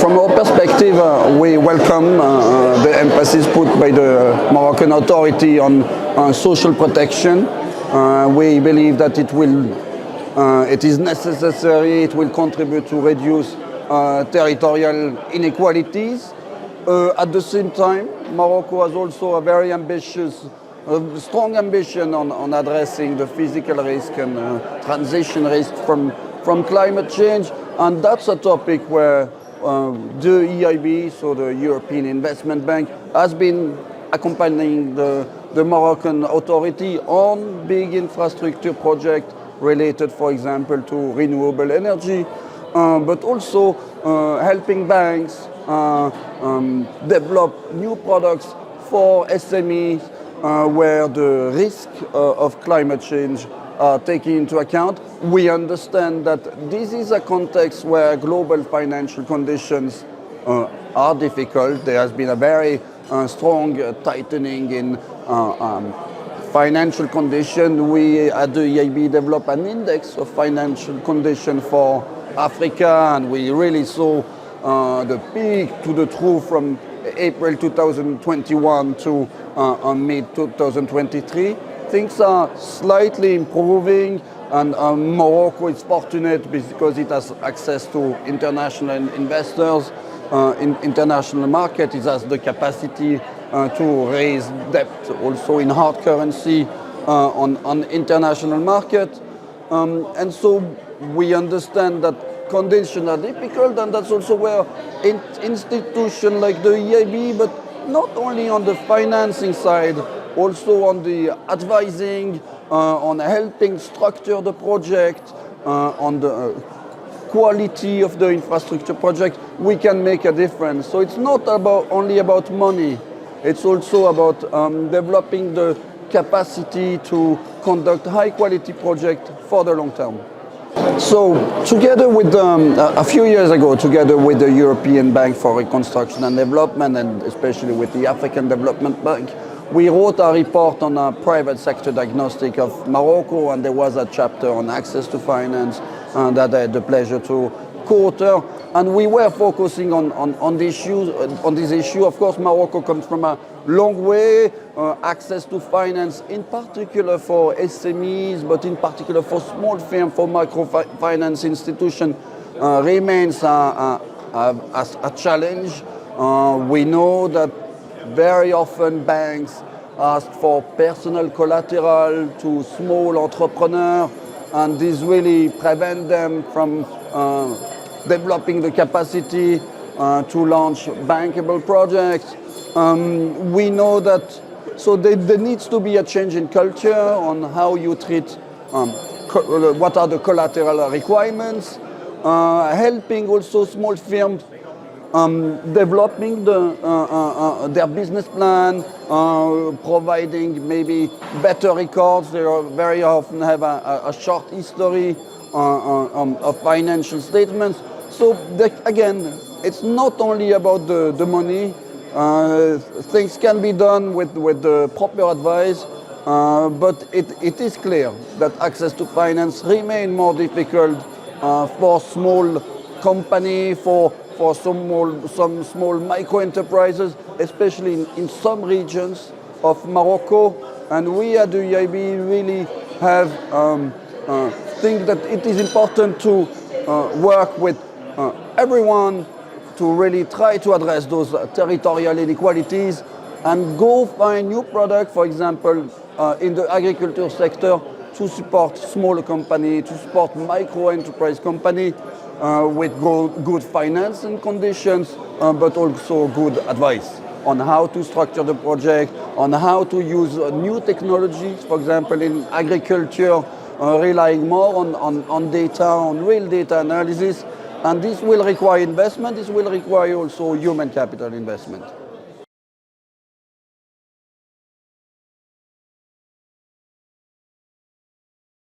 from our perspective, we welcome the emphasis put by the Moroccan authority on social protection. We believe that it is necessary, it will contribute to reduce territorial inequalities. At the same time, Morocco has also a very strong ambition on addressing the physical risk and transition risk from climate change, and that's a topic where the EIB, so the European Investment Bank, has been accompanying the Moroccan authority on big infrastructure projects related, for example, to renewable energy, but also helping banks develop new products for SMEs where the risk of climate change are taken into account. We understand that this is a context where global financial conditions are difficult. There has been a very strong tightening in financial condition. We at the EIB developed an index of financial condition for Africa, and we really saw the peak to the trough from April 2021 to mid 2023. Things are slightly improving, and Morocco is fortunate because it has access to international investors. In international market, it has the capacity to raise debt also in hard currency on international market. And so we understand that conditions are difficult, and that's also where institutions like the EIB, but not only on the financing side, also on the advising, on helping structure the project, on the quality of the infrastructure project, we can make a difference. So it's not only about money, it's also about developing the capacity to conduct high quality projects for the long term. So together with, a few years ago, together with the European Bank for Reconstruction and Development, and especially with the African Development Bank, we wrote a report on a private sector diagnostic of Morocco, and there was a chapter on access to finance that I had the pleasure to co-author. And we were focusing on this issue. Of course, Morocco comes from a long way. Access to finance, in particular for SMEs, but in particular for small firms, for microfinance institutions, remains a challenge. We know that very often banks ask for personal collateral to small entrepreneurs, and this really prevents them from developing the capacity to launch bankable projects. We know that, so there needs to be a change in culture on how you treat what are the collateral requirements, helping also small firms developing their business plan, providing maybe better records. They very often have a short history of financial statements. So again, it's not only about the money. Things can be done with the proper advice, but it is clear that access to finance remains more difficult for small companies, for some small micro enterprises, especially in some regions of Morocco. And we at the EIB really have think that it is important to work with everyone to really try to address those territorial inequalities and go find new products, for example, in the agriculture sector, to support small companies, to support micro enterprise companies with good financing conditions, but also good advice on how to structure the project, on how to use new technologies, for example, in agriculture, relying more on data, on real data analysis. And this will require investment. This will require also human capital investment.